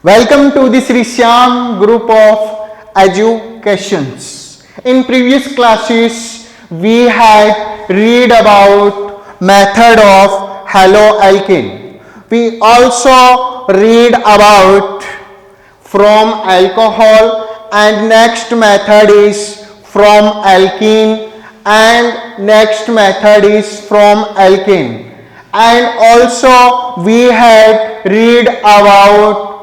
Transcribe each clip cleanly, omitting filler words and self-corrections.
Welcome to the Sri Shyam group of educations. In previous classes, we had read about method of haloalkane. We also read about from alcohol, and next method is from alkene, and next method is from alkane. And also we had read about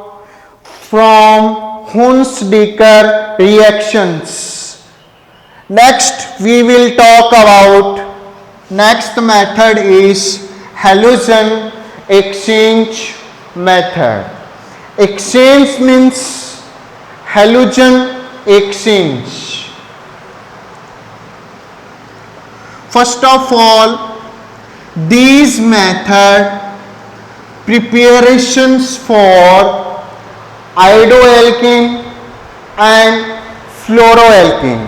from Hunsdiker reactions. Next we will talk about next method is halogen exchange method. Exchange means halogen exchange. First of all, these method preparations for iodoalkane and fluoroalkane.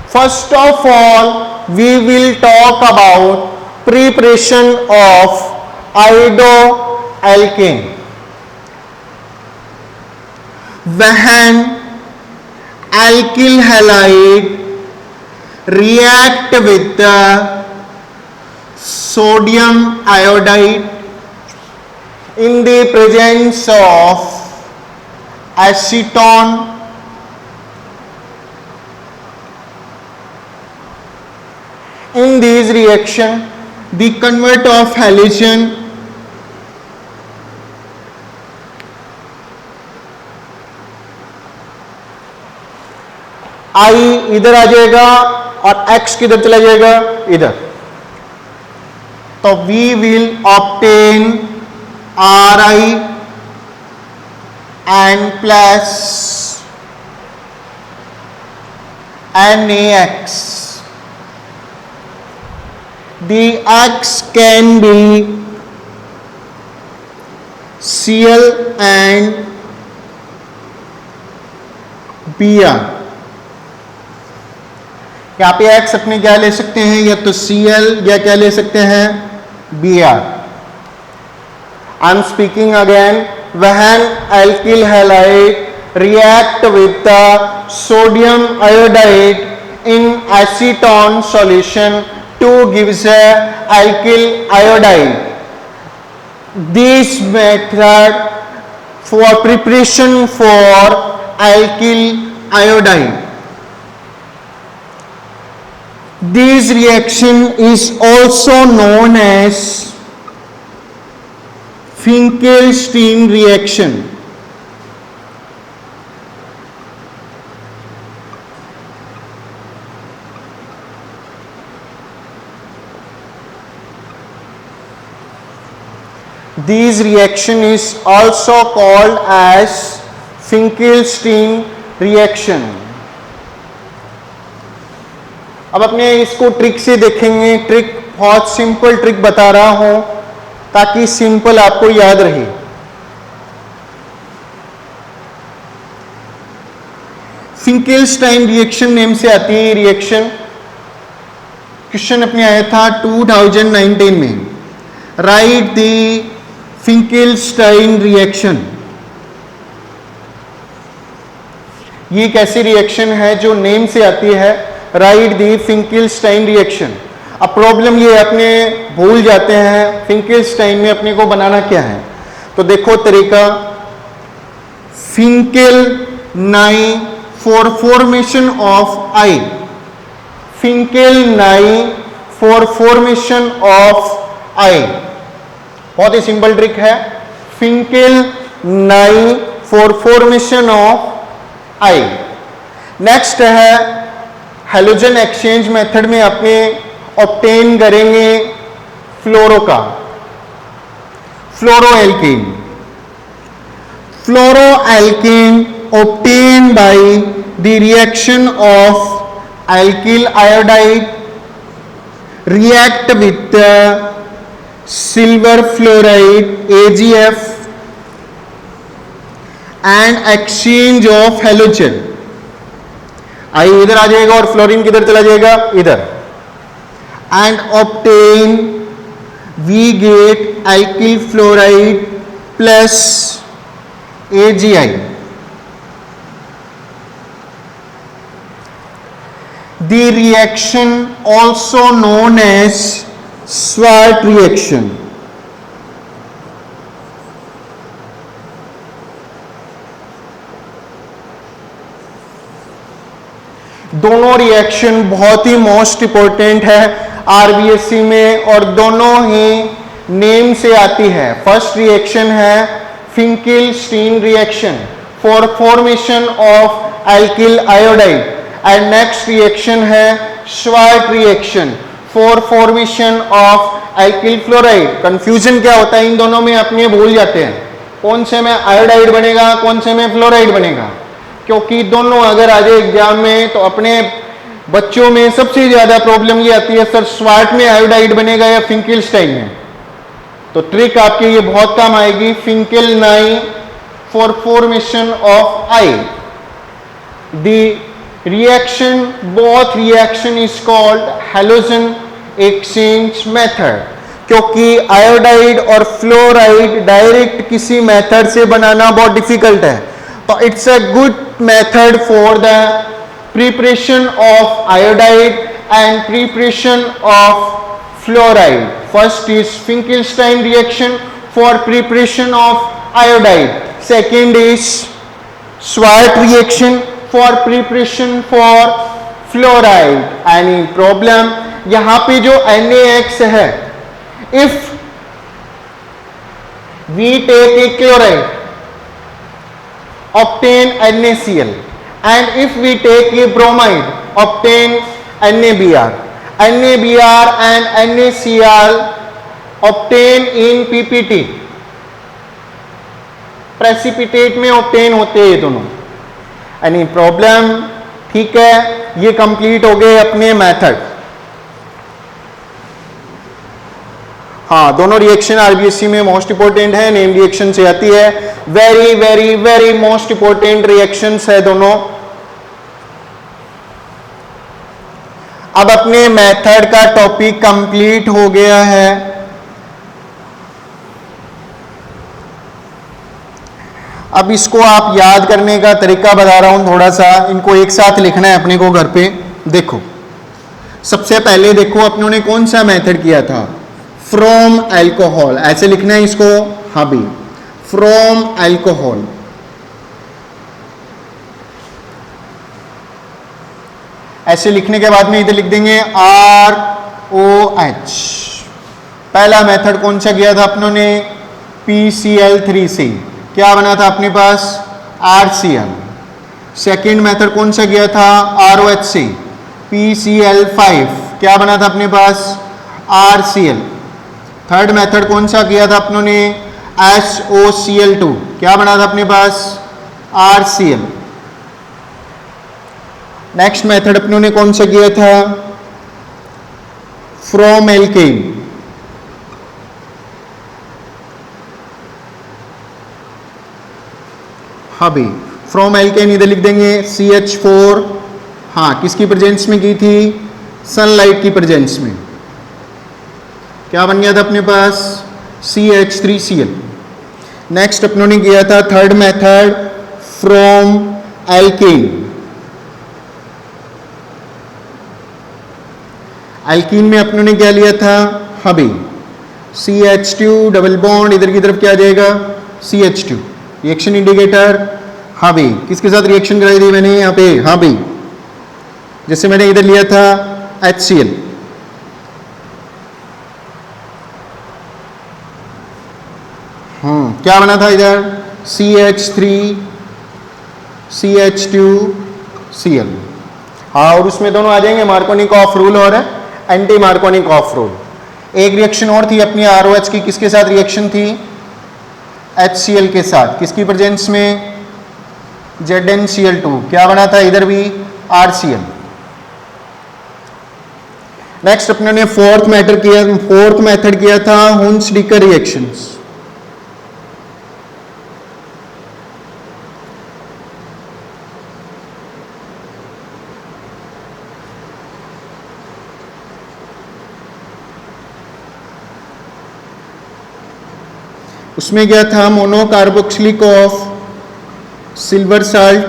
First of all, we will talk about preparation of iodoalkane. When alkyl halide react with the sodium iodide in the presence of acetone, in this reaction the convert of halogen I इधर आ जाएगा और X किधर चला जाएगा, इधर. तो we will obtain Ri and plus NaX. The X can be Cl and Br. यहाँ पे X अपने क्या ले सकते हैं, या तो Cl या क्या ले सकते हैं, Br. I am speaking again. When alkyl halide react with the sodium iodide in acetone solution to gives a alkyl iodide. This method for preparation for alkyl iodide. This reaction is also known as Finkelstein reaction. This reaction is also called as Finkelstein reaction. अब अपने इसको trick से देखेंगे. Trick बहुत simple trick बता रहा हूं ताकि सिंपल आपको याद रहे. फिंकेलस्टाइन रिएक्शन नेम से आती है रिएक्शन. क्वेश्चन अपने आया था 2019 में. Right the Finkelstein reaction. ये एक ऐसी रिएक्शन है जो नेम से आती है. Right the Finkelstein reaction. अब प्रॉब्लम ये अपने भूल जाते हैं फिंकेलस्टाइन में अपने को बनाना क्या है. तो देखो तरीका. फिंकेल नाई फॉर फॉर्मेशन ऑफ आई. फिंकेल नाई फॉर फॉर्मेशन ऑफ आई. बहुत ही सिंपल ट्रिक है. फिंकेल नाई for formation of I. Next है हैलोजन एक्सचेंज मेथड में अपने ऑब्टेन करेंगे फ्लोरो का फ्लोरोएल्केन. फ्लोरोएल्केन obtained by the reaction of alkyl iodide react with the silver fluoride AgF and exchange of halogen. आई इधर आ जाएगा और फ्लोरीन किधर चला जाएगा, इधर. and obtain we get alkyl fluoride plus AgI. The reaction also known as Swart reaction. दोनों reaction बहुत ही most important है आरबीएससी में और दोनों ही नेम से आती है. फर्स्ट रिएक्शन है Finkelstein reaction for formation of alkyl iodide and next reaction है Swarts reaction for formation of alkyl fluoride. Confusion क्या होता है इन दोनों में, अपने भूल जाते हैं कौन से में आयोडाइड बनेगा कौन से में फ्लोराइड बनेगा, क्योंकि दोनों अगर आ जाए एग्जाम में तो अपने बच्चों में सबसे ज्यादा प्रॉब्लम ये आती है सर स्वार्ट में आयोडाइड बनेगा या फिंकिल-स्टीन में. तो ट्रिक आपके ये बहुत काम आएगी. फिंकिल-9 for formation of I. The reaction both reaction is called halogen exchange method, क्योंकि आयोडाइड और फ्लोराइड डायरेक्ट किसी मेथड से बनाना बहुत डिफिकल्ट है. तो it's a good method for the preparation of iodide and preparation of fluoride. First is Finkelstein reaction for preparation of iodide. Second is Swart reaction for preparation for fluoride. Any problem? यहाँ पे जो NaX है, if we take a chloride obtain NaCl, and if we take a bromide obtain NaBr. NaBr and NaCl obtain in PPT, precipitate में obtain होते हैं दोनों. Any problem? ठीक है, ये कंप्लीट हो गए अपने मेथड. हाँ, दोनों रिएक्शन आरबीएससी में मोस्ट इंपोर्टेंट है, नेम रिएक्शन से आती है. Very very very most important reactions है दोनों. अब अपने मेथड का टॉपिक कंप्लीट हो गया है. अब इसको आप याद करने का तरीका बता रहा हूं थोड़ा सा. इनको एक साथ लिखना है अपने को घर पे. देखो, सबसे पहले देखो अपनों ने कौन सा मेथड किया था, फ्रॉम अल्कोहल. ऐसे लिखना है इसको, हाँ भी, फ्रॉम अल्कोहल. ऐसे लिखने के बाद में इधर लिख देंगे ROH. पहला मेथड कौन सा किया था अपनों ने, PCl3 से. क्या बना था अपने पास, RCl. सेकेंड मेथड कौन सा किया था, ROH से, PCl5. क्या बना था अपने पास, RCl. थर्ड मेथड कौन सा किया था अपनों ने, SOCl2. क्या बना था अपने पास, RCl. नेक्स्ट मेथड अपनों ने कौन सा किया था, फ्रॉम एल्केन. हाँ भाई, फ्रॉम एल्केन इधर लिख देंगे CH4. हाँ, किसकी प्रेजेंस में की थी, सनलाइट की प्रेजेंस में. क्या बन गया था अपने पास, CH3Cl. नेक्स्ट अपनों ने किया था third method, from alkane. Alkene में अपनों ने क्या लिया था, हबी, CH2 डबल बॉन्ड. इधर की तरफ क्या आ जाएगा, CH2. रिएक्शन इंडिकेटर, हाँ भाई, किसके साथ रिएक्शन कराई थी मैंने यहाँ पे, हाँ भाई, जैसे मैंने इधर लिया था HCl. क्या बना था इधर, CH3 CH2Cl. हाँ, और उसमें दोनों आ जाएंगे मार्कोनी ऑफ रूल और एंटी मार्कोनिक ऑफ रूल. एक रिएक्शन और थी अपनी ROH की, किसके साथ रिएक्शन थी, HCl के साथ. किसकी प्रेजेंस में, ZnCl2. क्या बना था इधर भी, RCl. नेक्स्ट अपने ने फोर्थ मेथड किया था हुन्स-डिकर रिएक्शंस. उसमें क्या था, मोनोकार्बोक्सिलिक ऑफ सिल्वर साल्ट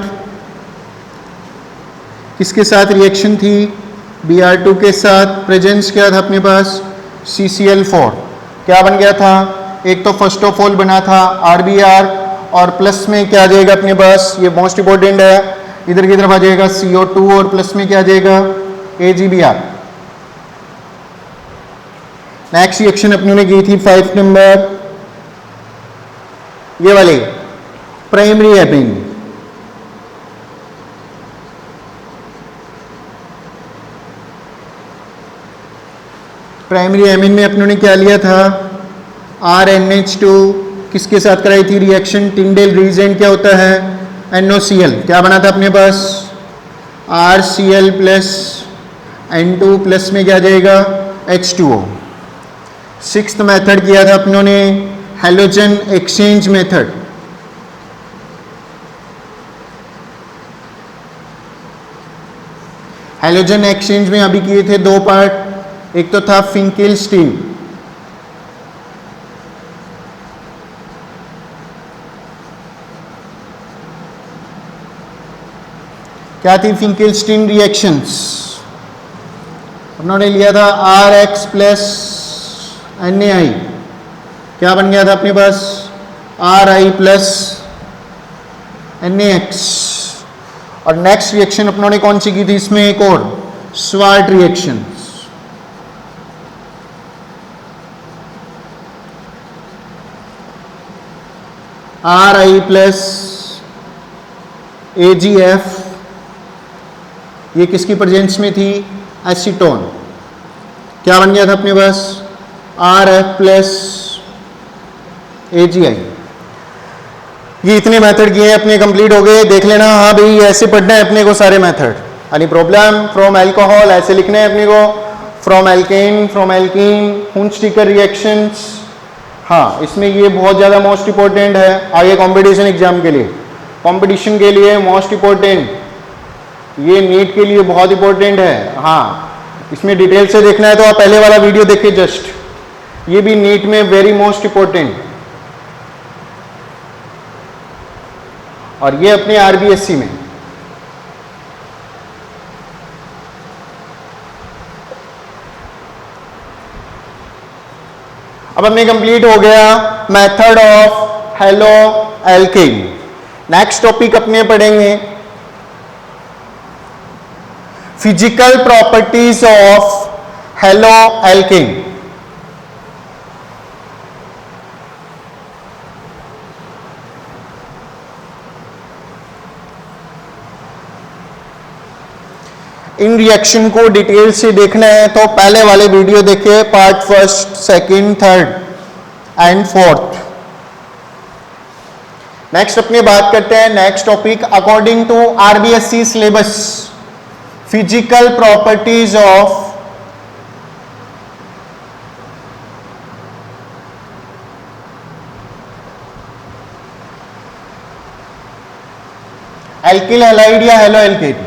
किसके साथ रिएक्शन थी, Br2 के साथ, प्रेजेंस क्या था अपने पास, CCl4, क्या बन गया था, एक तो फर्स्ट ऑफ ऑल बना था RBr और प्लस में क्या आ जाएगा अपने पास, ये मोस्ट इंपॉर्टेंट है, इधर की तरफ आ जाएगा CO2 और प्लस में क्या आ जाएगा AgBr। नेक्स्ट रिएक्शन अपने ने की थी 5 नंबर, ये वाली प्राइमरी एमिन। प्राइमरी एमिन में अपनों ने क्या लिया था, RNH2 किसके साथ कराई थी रिएक्शन, टिंडेल रीजेंट क्या होता है NOCl, क्या बना था अपने पास RCl प्लस N2 प्लस में क्या जाएगा H2O। सिक्स्थ मेथड किया था अपनों ने halogen exchange method. Halogen exchange में अभी किए थे दो पार्ट, एक तो था फिंकेलस्टीन, क्या थी फिंकेलस्टीन रिएक्शंस, उन्होंने लिया था RX प्लस NaI, क्या बन गया था अपने पास RI प्लस NaX। और नेक्स्ट रिएक्शन अपनों ने कौन सी की थी इसमें, एक और sword reaction, RI plus AgF, ये किसकी प्रेजेंस में थी एसीटोन, क्या बन गया था अपने पास RF प्लस AgI। ये इतने मेथड किए अपने कंप्लीट हो गए, देख लेना, हाँ भाई ऐसे पढ़ना है अपने को सारे मेथड, यानी प्रॉब्लम फ्रॉम अल्कोहल ऐसे लिखना है अपने को, from alkane, from alkene, Hunsdiecker reactions. हाँ इसमें ये बहुत ज़्यादा मोस्ट इंपॉर्टेंट है आगे कंपटीशन एग्जाम के लिए, कंपटीशन के लिए मोस्ट इंपॉर्टेंट, ये नीट के लिए बहुत इंपॉर्टेंट है। हाँ इसमें डिटेल से देखना है तो आप पहले वाला वीडियो देखिए जस्ट, ये भी नीट में वेरी मोस्ट इंपॉर्टेंट। और ये अपने RBSc में अब हमने कंप्लीट हो गया method of haloalkane. Next topic अपने पढ़ेंगे physical properties of haloalkane. इन रिएक्शन को डिटेल से देखना है तो पहले वाले वीडियो देखिए, part first, second, third and fourth. Next अपने बात करते हैं next topic according to RBSc syllabus, physical properties of alkyl halide या हेलो एल्केन।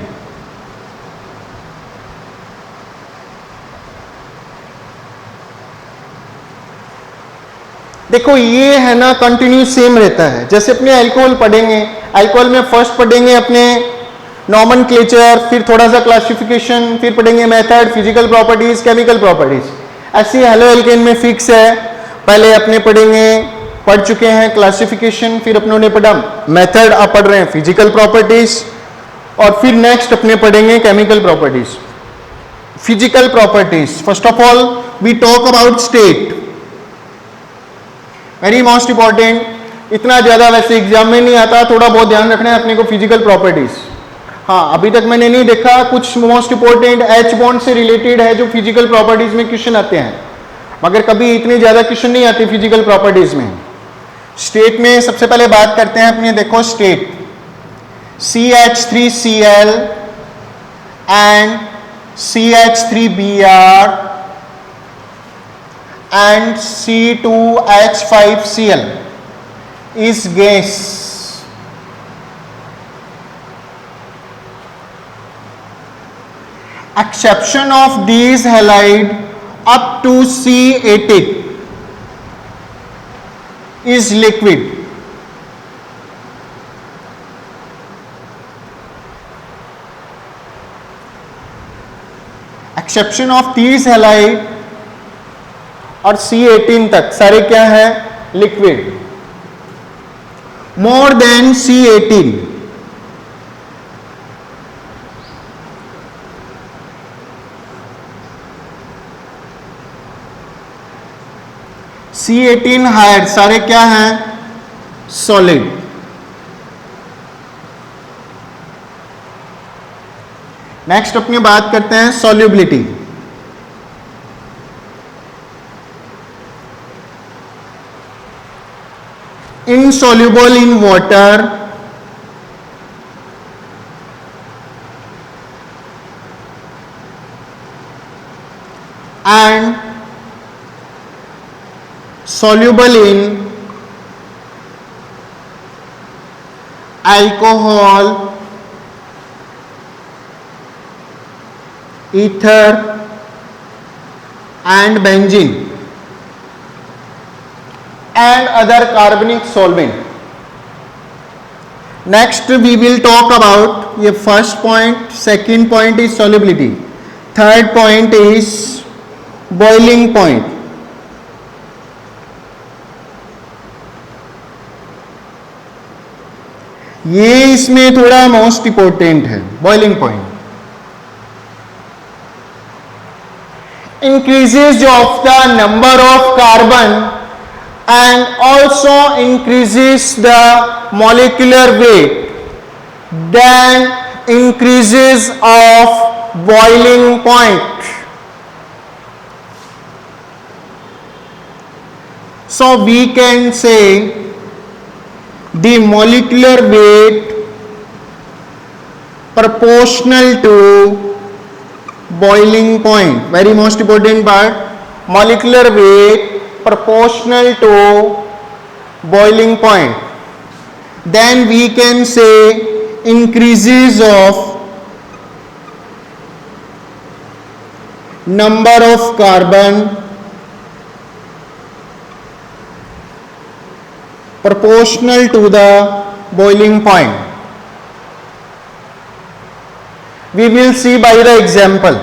देखो ये है ना कंटिन्यू सेम रहता है, जैसे अपने अल्कोहल पढ़ेंगे, अल्कोहल में फर्स्ट पढ़ेंगे अपने नॉमेनक्लेचर, फिर थोड़ा सा क्लासिफिकेशन, फिर पढ़ेंगे method, physical properties, chemical properties. ऐसे हेलो एल्केन में फिक्स है, पहले अपने पढ़ेंगे, पढ़ चुके हैं क्लासिफिकेशन, फिर अपनों ने पढ़ा मेथड, अब पढ़ रहे हैं फिजिकल प्रॉपर्टीज, और फिर नेक्स्ट अपने पढ़ेंगे chemical properties. Physical properties, first of all we talk about state, very most important, इतना ज्यादा वैसे एग्जाम में नहीं आता, थोड़ा बहुत ध्यान रखना है अपने को फिजिकल प्रॉपर्टीज। हाँ अभी तक मैंने नहीं देखा, कुछ मोस्ट इंपॉर्टेंट H बॉन्ड से रिलेटेड है जो फिजिकल प्रॉपर्टीज में क्वेश्चन आते हैं, मगर कभी इतने ज्यादा क्वेश्चन नहीं आते फिजिकल प्रॉपर्टीज में। स्टेट में सबसे पहले बात करते हैं अपने, देखो state CH3Cl and CH3Br and C2H5Cl is gas. Exception of these halide up to C18 is liquid. Exception of 30 halide और C18 तक सारे क्या है, liquid. More than C18, C18 higher सारे क्या हैं, सॉलिड। नेक्स्ट अपनी बात करते हैं solubility. insoluble in water and soluble in alcohol, ether and benzene and other carbonic solvent. Next we will talk about ये first point, second point is solubility, third point is boiling point. ये इसमें थोड़ा most important है, boiling point. increases of the number of carbon and also increases the molecular weight, then increases of boiling point. So we can say the molecular weight proportional to boiling point, very most important part, molecular weight proportional to boiling point. Then we can say increases of number of carbon proportional to the boiling point. We will see by the example.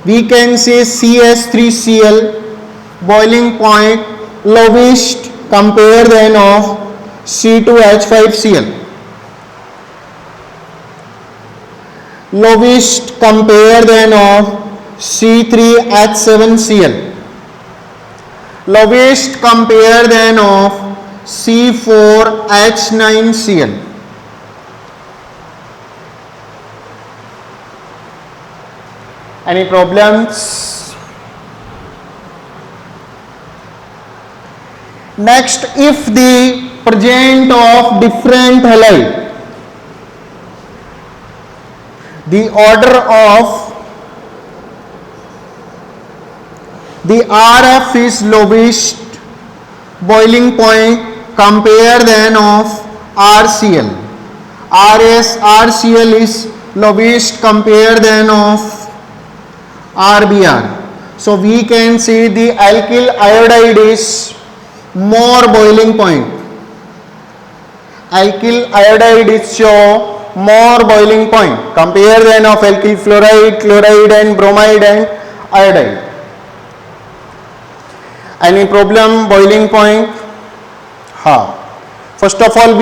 We can say CS3Cl boiling point lowest compare than of C2H5Cl, lowest compare than of C3H7Cl, lowest compare than of C4H9Cl. Any problems? Next, if the present of different halide, the order of the RF is lowest boiling point compare than of RCl, RCl is lowest compare than of RBr. So we can see the alkyl iodide is more boiling point. Alkyl iodide is show more boiling point compare than of alkyl fluoride, chloride and bromide and iodide. Any problem boiling point? First of all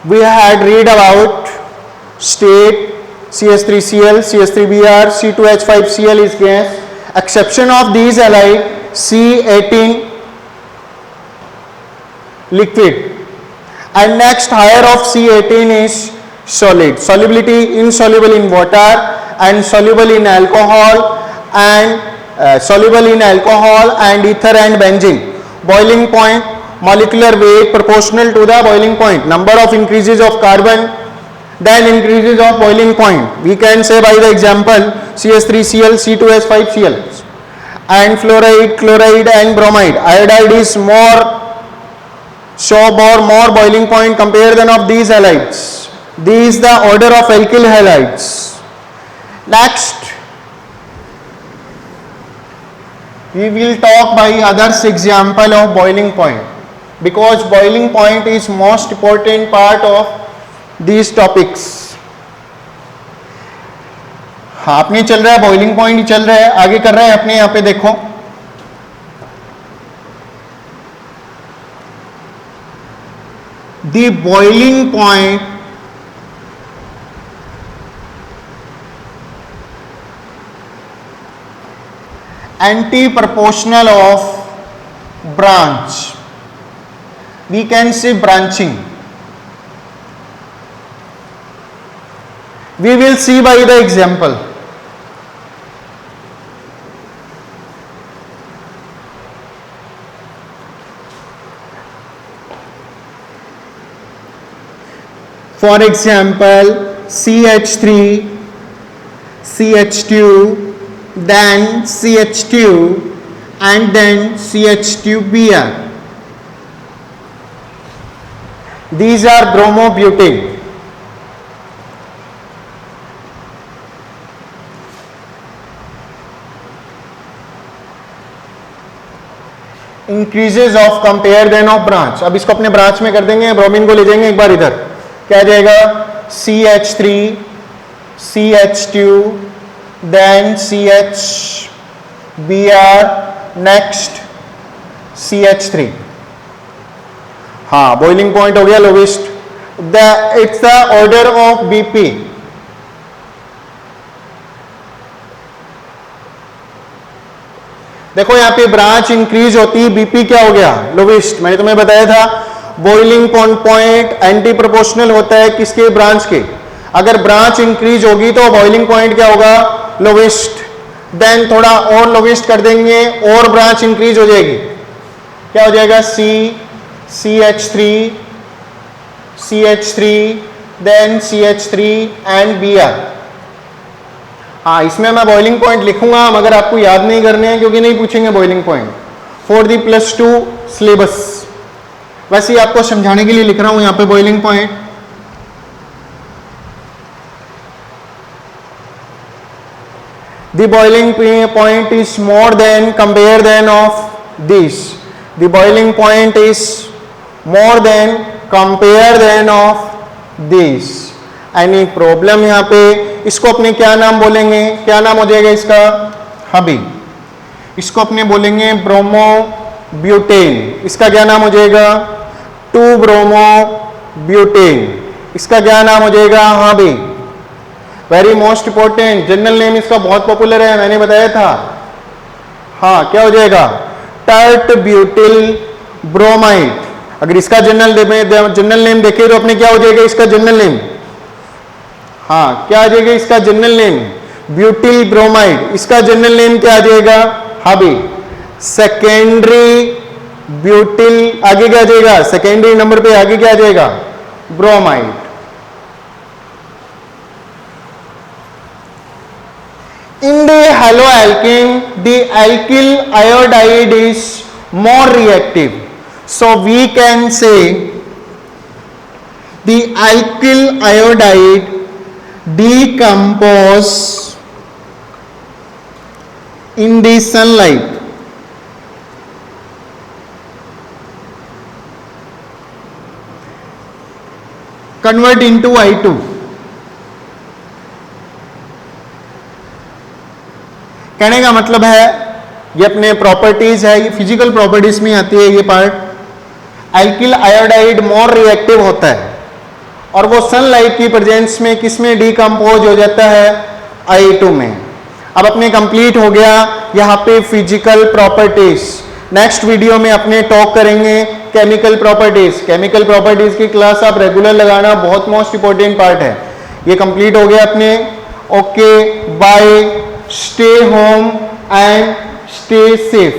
we had read about state CS3Cl, CS3Br, C2H5Cl is gas. Exception of these halide C18 liquid, and next higher of C18 is solid. Solubility insoluble in water and soluble in alcohol and ether and benzene. Boiling point, molecular weight proportional to the boiling point, number of increases of carbon, then increases of boiling point. We can say by the example CS3Cl, C2H5Cl and fluoride, chloride and bromide. Iodide is more boiling point compare than of these halides. This is the order of alkyl halides. Next, we will talk by others example of boiling point, because boiling point is most important part of these topics. हाँ अपने चल रहा है, boiling point ही चल रहा है, आगे कर रहे हैं अपने, यहां पे देखो the boiling point anti proportional of branch, we can say branching. We will see by the example. For example, CH3, CH2, then CH2 and then CH2Br. These are bromobutane. Increases of compare then of branch. अब इसको अपने branch में कर देंगे, bromine को ले जाएंगे एक बार इधर, क्या आ जाएगा CH3, CH2, then CHBr, next CH3. हाँ बॉइलिंग पॉइंट हो गया lowest. It's the order of BP. देखो यहां पे ब्रांच इंक्रीज होती है, BP क्या हो गया लोवेस्ट. मैंने तुम्हें बताया था बॉइलिंग पॉइंट एंटी प्रोपोर्शनल होता है किसके, ब्रांच के. अगर ब्रांच इंक्रीज होगी तो बॉइलिंग पॉइंट क्या होगा लोवेस्ट. देन थोड़ा और लोवेस्ट कर देंगे और ब्रांच इंक्रीज हो जाएगी, क्या हो जाएगा CH3, then CH3 and Br. हाँ इसमें मैं बॉइलिंग पॉइंट लिखूंगा मगर आपको याद नहीं करने हैं क्योंकि नहीं पूछेंगे boiling point for the +2 syllabus. वैसे ही आपको समझाने के लिए लिख रहा हूं यहां पे boiling point. The boiling point is more than compare than of this. The boiling point is more than compare than of this. Any problem यहाँ पे, इसको अपने क्या नाम बोलेंगे, क्या नाम हो जाएगा इसका हबी. इसको अपने बोलेंगे ब्रोमोब्यूटेन. इसका क्या नाम हो जाएगा 2-ब्रोमोब्यूटेन. इसका क्या नाम हो जाएगा हबी. Very most important, general name इसका बहुत पॉपुलर है, मैंने बताया था. हाँ क्या हो जाएगा टर्ट ब्यूटिल ब्रोमाइड. अगर इसका जनरल नेम देखे तो अपने क्या हो जाएगा इसका जनरल नेम. हाँ क्या आ जाएगा इसका जनरल नेम ब्यूटिल ब्रोमाइड. इसका जनरल नेम क्या आ जाएगा हबी. सेकेंडरी ब्यूटिल आगे क्या आ जाएगा, सेकेंडरी नंबर पे आगे क्या आ जाएगा bromide. In the haloalkane, the alkyl iodide is more reactive. So we can say the alkyl iodide decompose in the sunlight. Convert into I2. कहने का मतलब है ये अपने प्रॉपर्टीज है, ये फिजिकल प्रॉपर्टीज में आती है ये part. Alkyl iodide more reactive होता है और वो सनलाइट की प्रेजेंस में किस में डिकम्पोज हो जाता है I2 में. अब अपने कंप्लीट हो गया यहाँ पे फिजिकल प्रॉपर्टीज. नेक्स्ट वीडियो में अपने टॉक करेंगे केमिकल प्रॉपर्टीज. केमिकल प्रॉपर्टीज की क्लास आप रेगुलर लगाना, बहुत मोस्ट इंपॉर्टेंट पार्ट है. ये कंप्लीट हो गया अपने. Okay bye. Stay home and stay safe.